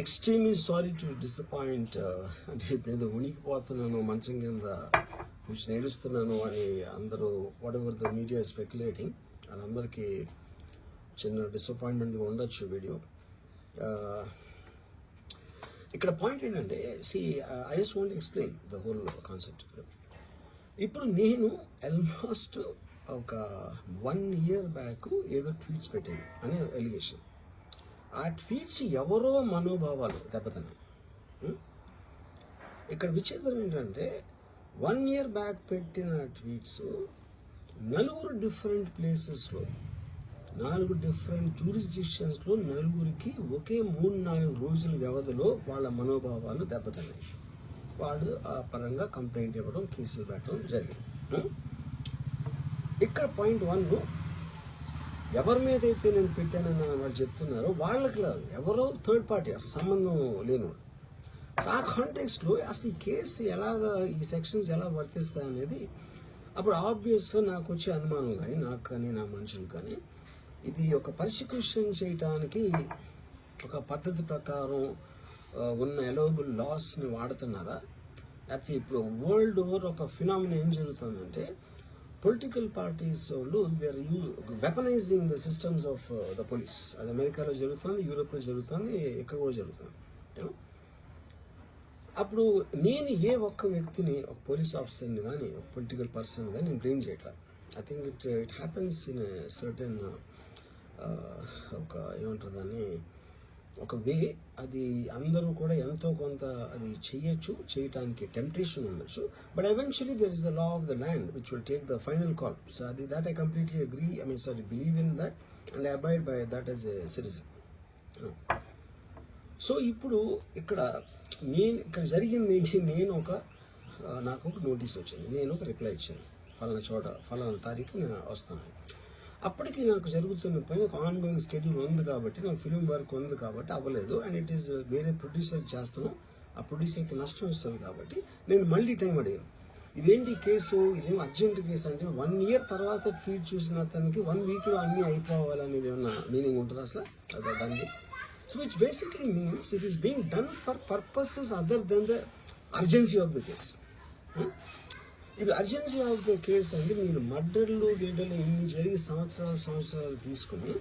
Extremely sorry to disappoint. అంటే ఇప్పుడు ఏదో ఉనికిపోతున్నాను, మంచం కింద కూర్చొని ఏడుస్తున్నాను అని అందరూ what ever the media speculating, వాళ్ళందరికీ చిన్న డిసప్పాయింట్మెంట్గా ఉండొచ్చు వీడియో. ఇక్కడ పాయింట్ ఏంటంటే, I just want explain the whole concept. ఇప్పుడు నేను ఆల్మోస్ట్ ఒక 1 year బ్యాక్ ఏదో ట్వీట్స్ పెట్టాను అనే ఎలిగేషన్. ఆ ట్వీట్స్ ఎవరో మనోభావాలు దెబ్బతిన్నాయి. ఇక్కడ విచిత్రం ఏంటంటే 1 year బ్యాక్ పెట్టిన ట్వీట్స్ 4 డిఫరెంట్ ప్లేసెస్లో 4 డిఫరెంట్ జ్యూరిస్డిక్షన్స్లో 4కి ఒకే 3-4 రోజుల వ్యవధిలో వాళ్ళ మనోభావాలు దెబ్బతిన్నాయి. వాళ్ళు ఆ పరంగా కంప్లైంట్ ఇవ్వడం, కేసులు పెట్టడం జరిగింది. ఇక్కడ పాయింట్ 1, ఎవరి మీద అయితే నేను పెట్టానని వాళ్ళు చెప్తున్నారో వాళ్ళకి లేదు, ఎవరో థర్డ్ పార్టీ, అసలు సంబంధం లేనివాడు. సో ఆ కాంటెక్స్ట్లో అసలు ఈ కేసు ఎలాగా, ఈ సెక్షన్స్ ఎలా వర్తిస్తాయి అనేది అప్పుడు ఆబ్వియస్గా నాకు వచ్చే అనుమానం కానీ, నాకు కానీ నా మనుషులు కానీ, ఇది ఒక పర్సిక్యూషన్ చేయటానికి ఒక పద్ధతి ప్రకారం ఉన్న ఎలవబుల్ లాస్ని వాడుతున్నారా, లేకపోతే ఇప్పుడు వరల్డ్ ఓవర్ ఒక ఫినామినా ఏం జరుగుతుందంటే, పొలిటికల్ పార్టీస్ వాళ్ళు they are weaponising the systems of the police. అది అమెరికాలో జరుగుతుంది, యూరోప్లో జరుగుతుంది, ఇక్కడ కూడా జరుగుతుంది. అప్పుడు నేను ఏ ఒక్క వ్యక్తిని, ఒక పోలీస్ ఆఫీసర్ని కానీ, ఒక పొలిటికల్ పర్సన్ కానీ నేను బ్లేమ్ చేయట్లేదు. I think it happens in certain ఒక ఏమంటారు దాన్ని, ఒక వే. అది అందరూ కూడా ఎంతో కొంత అది చేయటానికి టెంప్టేషన్ ఉండొచ్చు. But eventually there is the law of the land which will take the final call. So అది that I completely agree, believe in that and I abide by that as a citizen. So ఇప్పుడు ఇక్కడ జరిగింది ఏంటి, నాకు ఒక notice వచ్చింది, నేను ఒక రిప్లై ఇచ్చాను, ఫలానా చోట ఫలానా తారీఖు నేను వస్తాను. అప్పటికి నాకు జరుగుతున్న పని ఒక ఆన్గోయింగ్ స్కెడ్యూల్ ఉంది కాబట్టి, నాకు ఫిలిం వర్క్ ఉంది కాబట్టి అవ్వలేదు. అండ్ ఇట్ ఈస్ వేరే ప్రొడ్యూసర్ చేస్తున్నాం, ఆ ప్రొడ్యూసర్కి నష్టం వస్తుంది కాబట్టి నేను మళ్ళీ టైం అడిగాను. ఇదేంటి కేసు, ఇదేం అర్జెంట్ కేసు అంటే 1 year తర్వాత ట్వీట్ చూసిన అతనికి 1 weekలో అన్నీ అయిపోవాలనేది ఏమన్నా మీనింగ్ ఉంటుంది అసలు దాన్ని? So which basically means it is being done for purposes other than the urgency of the case. ఇది అర్జెన్సీ ఆఫ్ ద కేసు అంటే, మీరు మర్డర్లు ఇన్ని జరిగి సంవత్సరాలు తీసుకుని